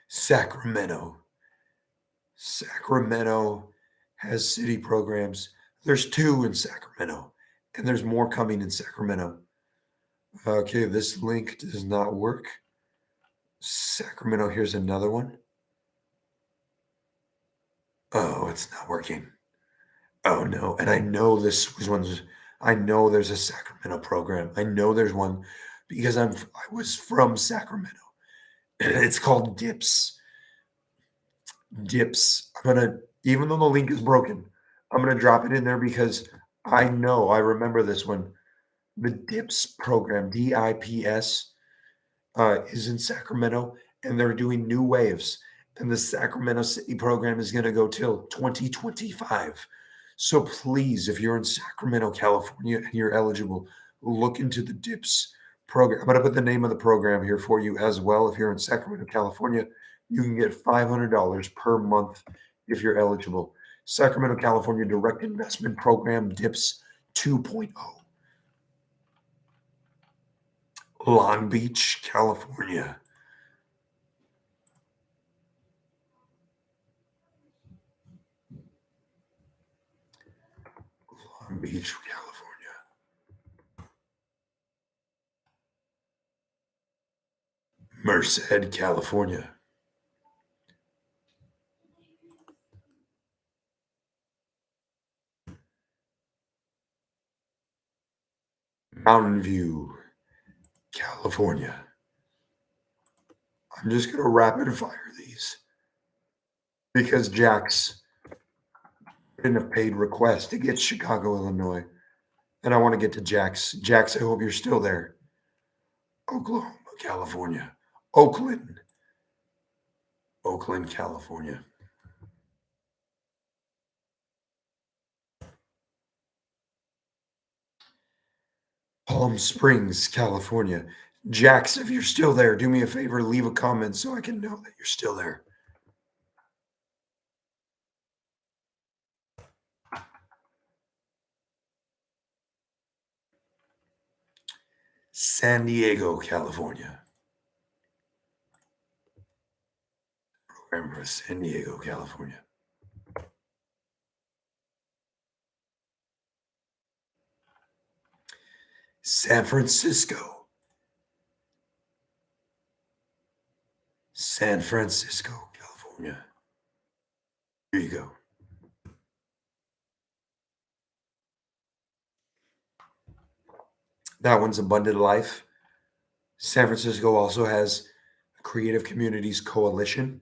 Sacramento. Sacramento has city programs. There's two in Sacramento, and there's more coming in Sacramento. Okay, this link does not work. Sacramento, here's another one. Oh, it's not working. Oh no. And I know this was one. I know there's a Sacramento program. I know there's one because I was from Sacramento. It's called Dips. Dips. I'm gonna, even though the link is broken, I'm gonna drop it in there because I remember this one. The Dips program, DIPS, is in Sacramento, and they're doing new waves. And the Sacramento City program is going to go till 2025. So please, if you're in Sacramento, California, and you're eligible, look into the DIPS program. I'm going to put the name of the program here for you as well. If you're in Sacramento, California, you can get $500 per month if you're eligible. Sacramento, California Direct Investment Program, DIPS 2.0. Long Beach, California. Long Beach, California. Merced, California. Mountain View, California. I'm just going to rapid fire these because Jack's put in a paid request to get Chicago, Illinois. And I want to get to Jack's. Jack's, I hope you're still there. Oklahoma, California. Oakland, Oakland, California. Palm Springs, California. Jax, if you're still there, do me a favor, leave a comment so I can know that you're still there. San Diego, California. Remember, San Diego, California. San Francisco. San Francisco, California. Here you go. That one's Abundant Life. San Francisco also has a Creative Communities Coalition.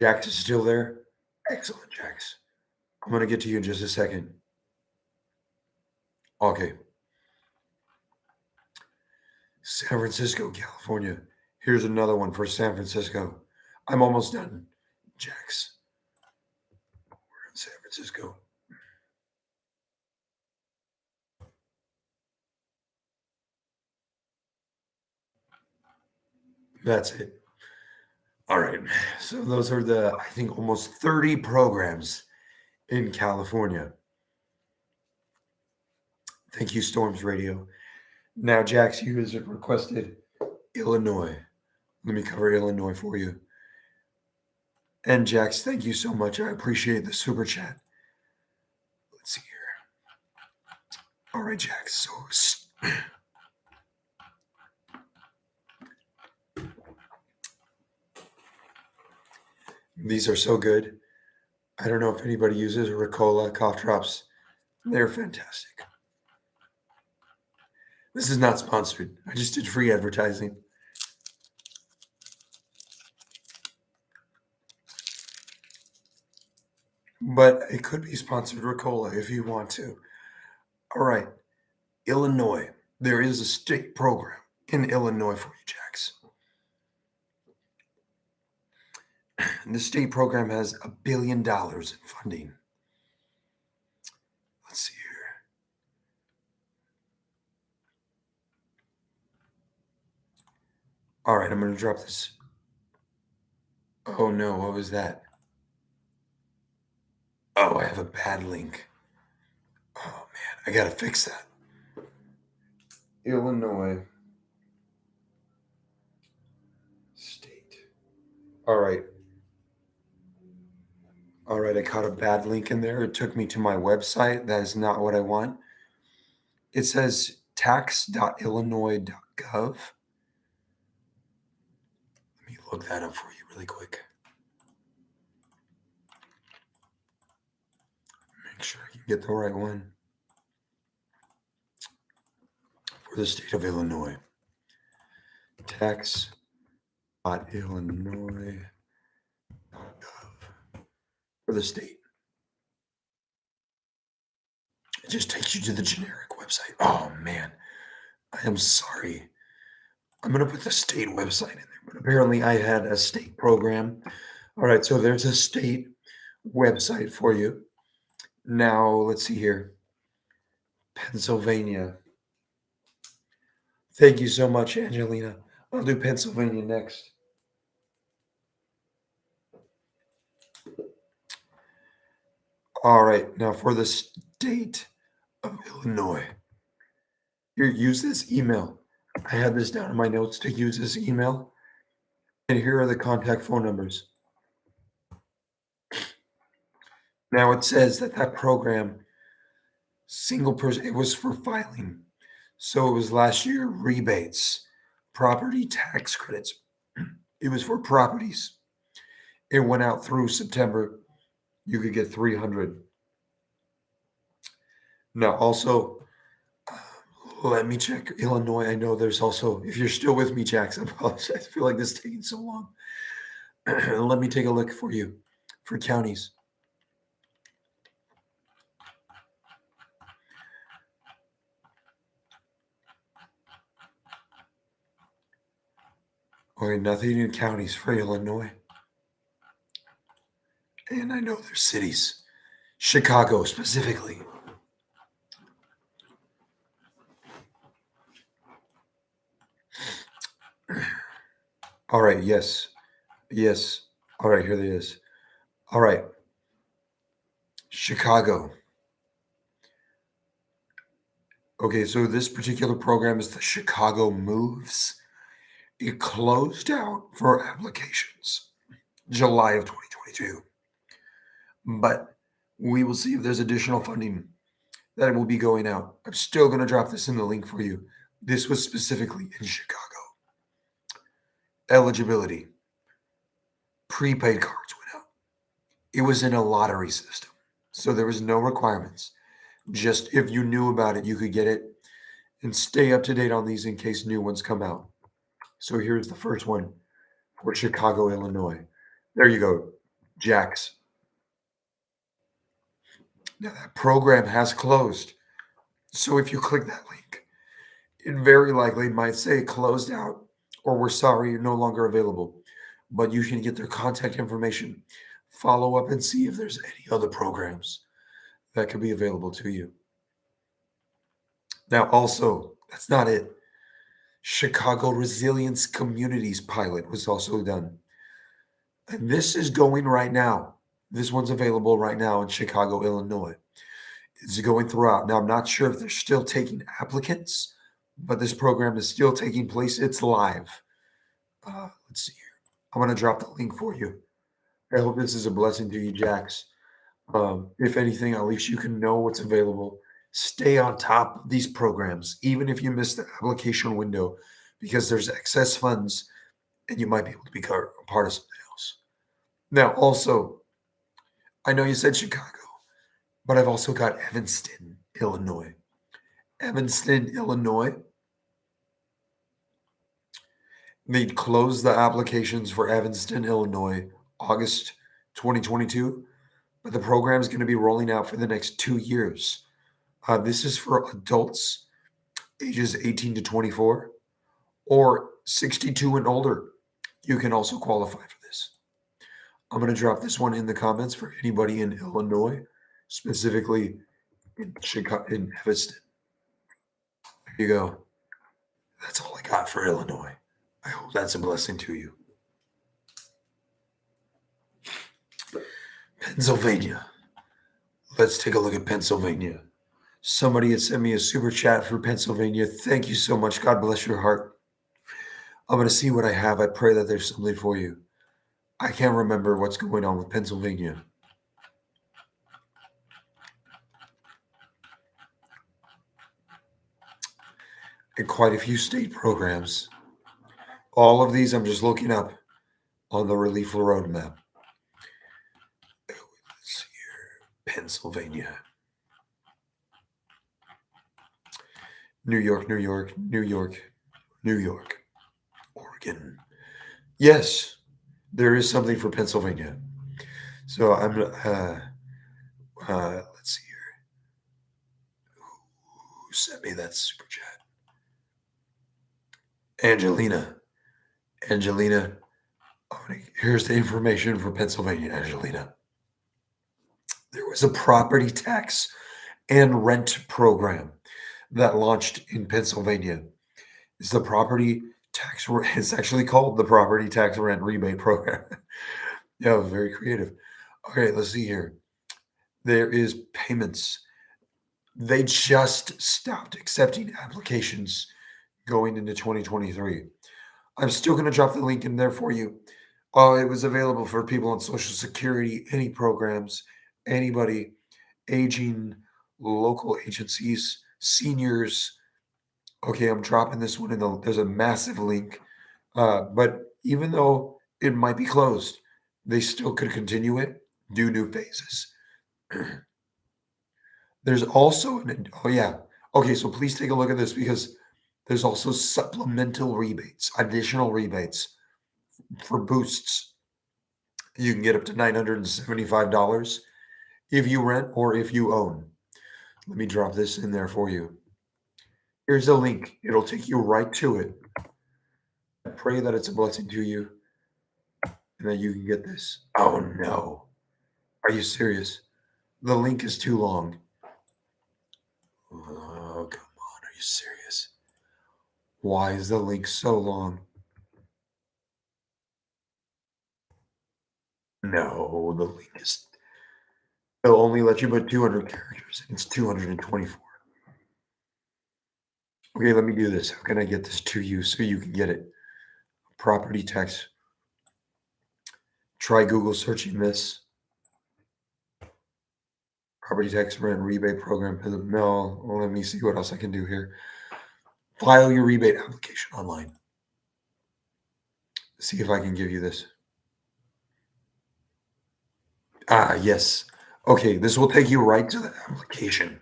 Jax is still there. Excellent, Jax. I'm going to get to you in just a second. Okay. San Francisco, California. Here's another one for San Francisco. I'm almost done, Jax. We're in San Francisco. That's it. All right. So those are the, I think, almost 30 programs in California. Thank you, Storms Radio. Now, Jax, you has requested Illinois. Let me cover Illinois for you. And Jax, thank you so much. I appreciate the super chat. Let's see here. All right, Jax. So these are so good. I don't know if anybody uses Ricola cough drops. They're fantastic. This is not sponsored. I just did free advertising. But it could be sponsored Ricola if you want to. All right. Illinois. There is a state program in Illinois for you, Jax. And the state program has $1 billion in funding. Let's see here. All right, I'm going to drop this. Oh no, what was that? Oh, I have a bad link. Oh man, I got to fix that. Illinois state. All right. All right, I caught a bad link in there. It took me to my website. That is not what I want. It says tax.illinois.gov. Let me look that up for you really quick. Make sure you get the right one. For the state of Illinois, tax.illinois.gov for the state. It just takes you to the generic website. Oh man, I am sorry. I'm going to put the state website in there, but apparently I had a state program. All right, so there's a state website for you. Now, let's see here. Pennsylvania. Thank you so much, Angelina. I'll do Pennsylvania next. All right, now for the state of Illinois, here, use this email. I had this down in my notes to use this email, and here are the contact phone numbers. Now it says that that program, single person, it was for filing. So it was last year rebates, property tax credits. It was for properties. It went out through September. You could get 300. Now, also, let me check Illinois. I know there's also, if you're still with me, Jax, I apologize. I feel like this is taking so long. Let me take a look for you for counties. Okay, nothing in counties for Illinois. And I know there's cities, Chicago specifically. All right, yes. Yes. All right, here it is. All right. Chicago. Okay, so this particular program is the Chicago Moves. It closed out for applications July of 2022. But we will see if there's additional funding that will be going out. I'm still going to drop this in the link for you. This was specifically in Chicago. Eligibility. Prepaid cards went out. It was in a lottery system. So there was no requirements. Just if you knew about it, you could get it, and stay up to date on these in case new ones come out. So here's the first one for Chicago, Illinois. There you go, Jax. Now that program has closed. So if you click that link, it very likely might say closed out or we're sorry, you're no longer available. But you can get their contact information, follow up, and see if there's any other programs that could be available to you. Now, also, that's not it. Chicago Resilience Communities pilot was also done. And this is going right now. This one's available right now in Chicago, Illinois. It's going throughout. Now, I'm not sure if they're still taking applicants, but this program is still taking place. It's live. Let's see here. I'm going to drop the link for you. I hope this is a blessing to you, Jax. If anything, at least you can know what's available. Stay on top of these programs, even if you miss the application window, because there's excess funds and you might be able to be a part of something else. Now, also, I know you said Chicago, but I've also got Evanston, Illinois. Evanston, Illinois. They closed the applications for Evanston, Illinois, August 2022, but the program is going to be rolling out for the next 2 years. This is for adults ages 18 to 24 or 62 and older. You can also qualify for this. I'm going to drop this one in the comments for anybody in Illinois, specifically in Chicago, in Evanston. There you go. That's all I got for Illinois. I hope that's a blessing to you. Pennsylvania. Let's take a look at Pennsylvania. Somebody had sent me a super chat for Pennsylvania. Thank you so much. God bless your heart. I'm going to see what I have. I pray that there's something for you. I can't remember what's going on with Pennsylvania. And quite a few state programs. All of these I'm just looking up on the relief roadmap. Let's see here. Pennsylvania, New York, New York, New York, New York, Oregon. Yes, there is something for Pennsylvania. So let's see here. Who sent me that super chat? Angelina. Angelina. Here's the information for Pennsylvania, Angelina. There was a property tax and rent program that launched in Pennsylvania. It's the property tax. It's actually called the property tax rent rebate program. Yeah, very creative. Okay, let's see here. There is payments. They just stopped accepting applications going into 2023. I'm still going to drop the link in there for you. It was available for people on Social Security, any programs, anybody, aging, local agencies, seniors. Okay, I'm dropping this one in there's a massive link. But even though it might be closed, they still could continue it, do new phases. There's also oh yeah. Okay, so please take a look at this because there's also supplemental rebates, additional rebates for boosts. You can get up to $975 if you rent or if you own. Let me drop this in there for you. Here's a link. It'll take you right to it. I pray that it's a blessing to you and that you can get this. Oh no. Are you serious? The link is too long. Oh, come on. Are you serious? Why is the link so long? No, the link is. It'll only let you put 200 characters. It's 224. Okay, let me do this. How can I get this to you so you can get it? Property tax. Try Google searching this. Property tax rent rebate program. No, well, let me see what else I can do here. File your rebate application online. See if I can give you this. Ah, yes. Okay, this will take you right to the application.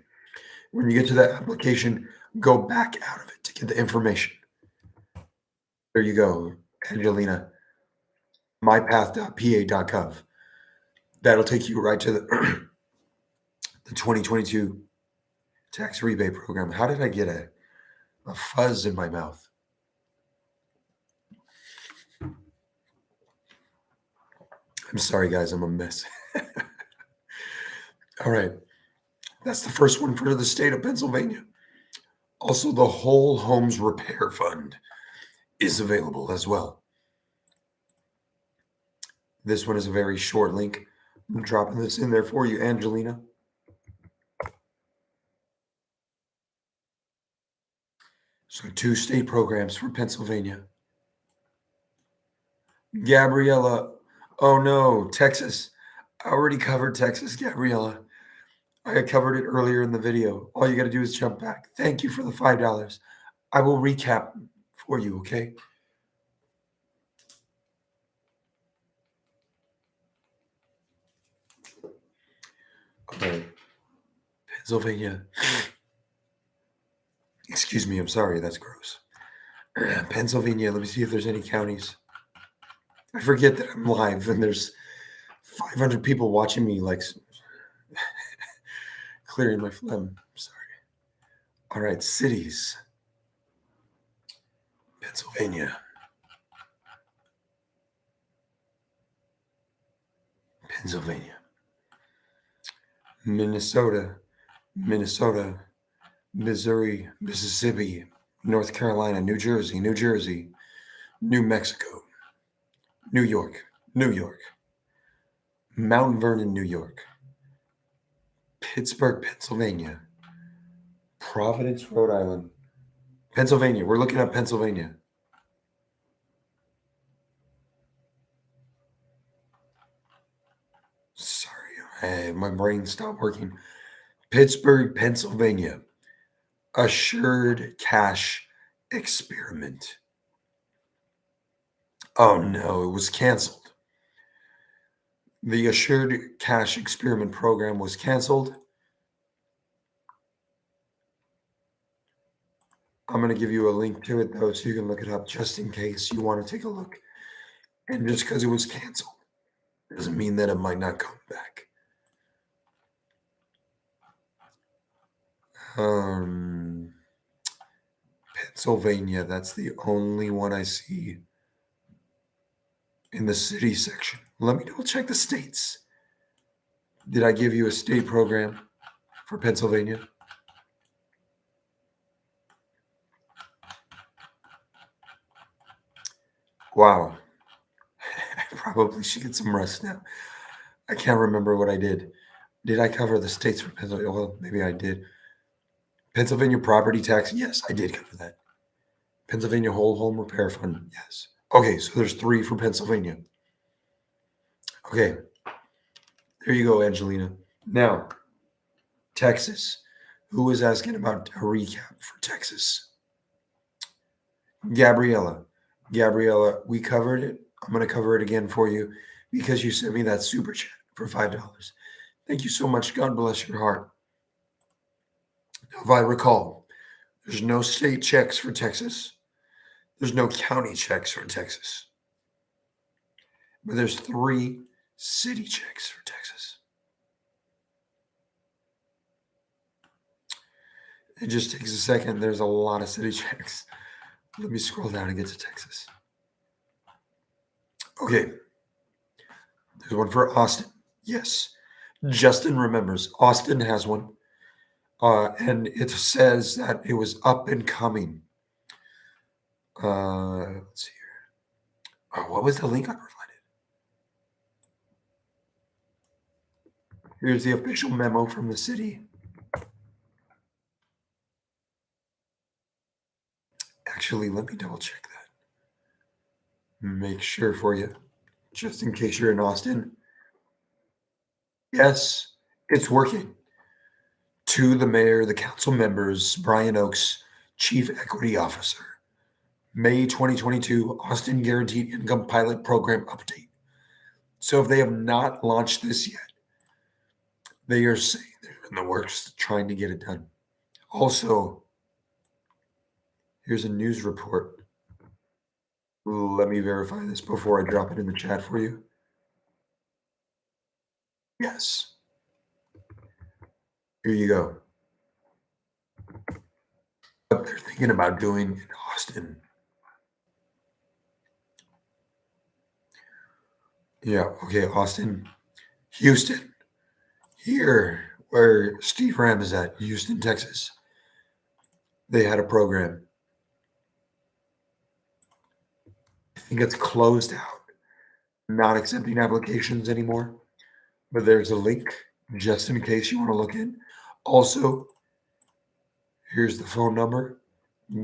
When you get to that application, go back out of it to get the information. There you go, Angelina. mypath.pa.gov. That'll take you right to the the 2022 tax rebate program. How did I get a fuzz in my mouth? I'm sorry, guys. I'm a mess. All right. That's the first one for the state of Pennsylvania. Also, the Whole Homes Repair Fund is available as well. This one is a very short link. I'm dropping this in there for you, Angelina. So, two state programs for Pennsylvania. Gabriella. Oh no, Texas. I already covered Texas, Gabriella. I covered it earlier in the video. All you got to do is jump back. Thank you for the $5. I will recap for you, okay? Okay. Pennsylvania. Excuse me, I'm sorry, that's gross. Pennsylvania, let me see if there's any counties. I forget that I'm live and there's 500 people watching me, like clearing my phlegm. Sorry. All right, cities. Pennsylvania. Pennsylvania. Minnesota. Minnesota. Missouri. Mississippi. North Carolina. New Jersey. New Jersey. New Mexico. New York. New York. Mount Vernon, New York. Pittsburgh, Pennsylvania. Providence, Rhode Island. Pennsylvania. We're looking at Pennsylvania. Sorry, my brain stopped working. Pittsburgh, Pennsylvania. Assured cash experiment. Oh no, it was canceled. The Assured Cash Experiment Program was canceled. I'm going to give you a link to it, though, so you can look it up just in case you want to take a look. And just because it was canceled doesn't mean that it might not come back. Pennsylvania, that's the only one I see in the city section. Let me double check the states. Did I give you a state program for Pennsylvania? Wow. I probably should get some rest now. I can't remember what I did. Did I cover the states for Pennsylvania? Well, maybe I did. Pennsylvania property tax. Yes, I did cover that. Pennsylvania whole home repair fund. Yes. Okay, so there's 3 for Pennsylvania. Okay, there you go, Angelina. Now, Texas. Who was asking about a recap for Texas? Gabriella. Gabriella, we covered it. I'm going to cover it again for you because you sent me that super chat for $5. Thank you so much. God bless your heart. Now, if I recall, there's no state checks for Texas. There's no county checks for Texas. But there's 3 city checks for Texas. It just takes a second. There's a lot of city checks. Let me scroll down and get to Texas. Okay. There's one for Austin. Yes. Justin remembers. Austin has one. And it says that it was up and coming. Let's see here. What was the link I provided? Here's the official memo from the city. Actually, let me double check that. Make sure for you, just in case you're in Austin. Yes, it's working. To the mayor, the council members, Brian Oakes, Chief Equity Officer. May 2022 Austin Guaranteed Income Pilot Program update. So if they have not launched this yet, they are saying they're in the works trying to get it done. Also, here's a news report. Let me verify this before I drop it in the chat for you. Yes. Here you go. What they're thinking about doing in Austin. Yeah, okay, Austin. Houston. Here, where Steve Ram is at, Houston, Texas. They had a program. I think it's closed out, not accepting applications anymore. But there's a link just in case you want to look in. Also, here's the phone number.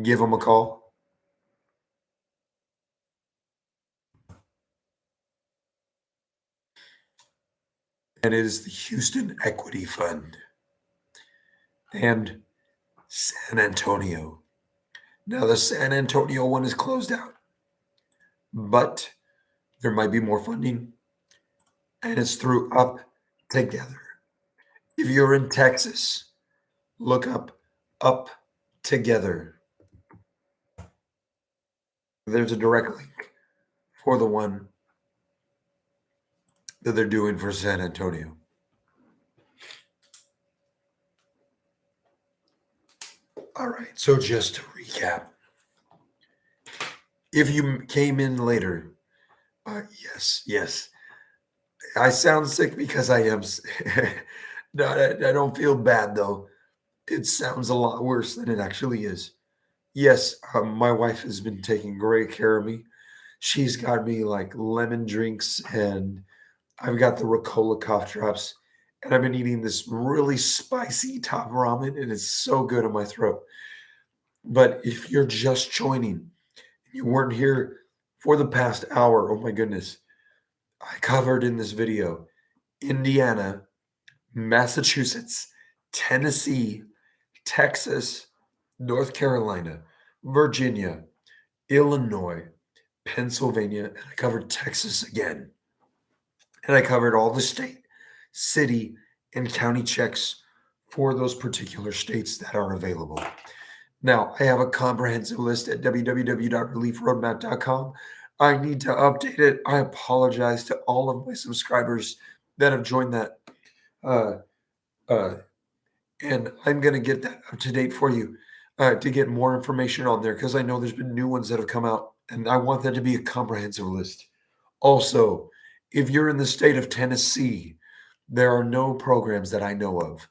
Give them a call. And it is the Houston Equity Fund and San Antonio. Now, the San Antonio one is closed out, but there might be more funding, and it's through Up Together. If you're in Texas, look Up Together. There's a direct link for the one that they're doing for San Antonio. All right, so just to recap, if you came in later, yes, I sound sick because I am. No, I don't feel bad though. It sounds a lot worse than it actually is. Yes, my wife has been taking great care of me. She's got me like lemon drinks, and I've got the Ricola cough drops, and I've been eating this really spicy top ramen, and it's so good in my throat. But if you're just joining, you weren't here for the past hour, oh my goodness, I covered in this video Indiana, Massachusetts, Tennessee, Texas, North Carolina, Virginia, Illinois, Pennsylvania, and I covered Texas again. and I covered all the state, city, and county checks for those particular states that are available. Now, I have a comprehensive list at www.reliefroadmap.com. I need to update it. I apologize to all of my subscribers that have joined that. Uh, uh, and I'm going to get that up to date for you to get more information on there because I know there's been new ones that have come out, and I want that to be a comprehensive list. Also, if you're in the state of Tennessee, there are no programs that I know of.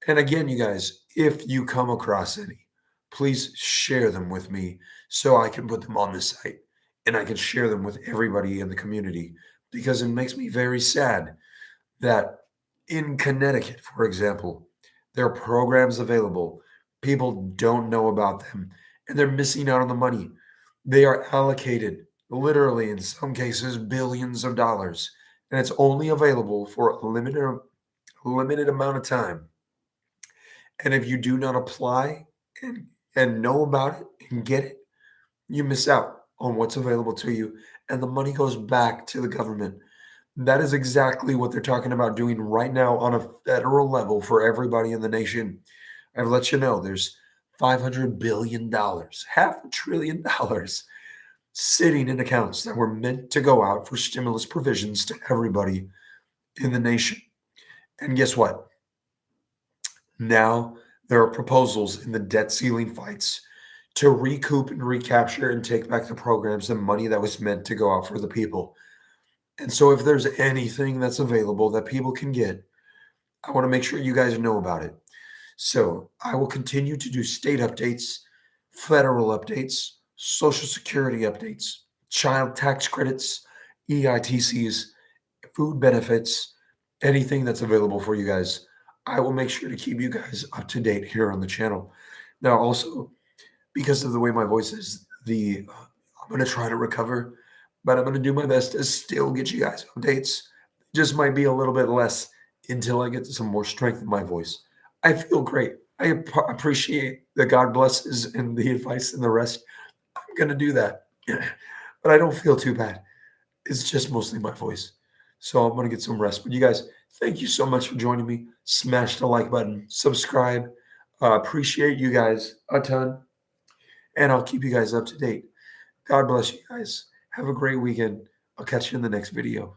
And again, you guys, if you come across any, please share them with me so I can put them on the site and I can share them with everybody in the community because it makes me very sad that in Connecticut, for example, there are programs available. People don't know about them and they're missing out on the money. They are allocated literally, in some cases, billions of dollars, and it's only available for a limited amount of time. And if you do not apply and know about it and get it, you miss out on what's available to you, and the money goes back to the government. That is exactly what they're talking about doing right now on a federal level for everybody in the nation. I've let you know there's $500 billion, half a trillion dollars sitting in accounts that were meant to go out for stimulus provisions to everybody in the nation. And guess what? Now there are proposals in the debt ceiling fights to recoup and recapture and take back the programs, the money that was meant to go out for the people. And so, if there's anything that's available that people can get, I want to make sure you guys know about it. So, I will continue to do state updates, federal updates, Social Security updates, child tax credits, EITCs, food benefits, anything that's available for you guys. I will make sure to keep you guys up to date here on the channel. Now, also, because of the way my voice is, I'm going to try to recover, but I'm going to do my best to still get you guys updates. Just might be a little bit less until I get some more strength in my voice. I feel great. I appreciate the God blesses and the advice and the rest. I'm going to do that, but I don't feel too bad. It's just mostly my voice. So I'm going to get some rest. But you guys, thank you so much for joining me. Smash the like button, subscribe. Appreciate you guys a ton. And I'll keep you guys up to date. God bless you guys. Have a great weekend. I'll catch you in the next video.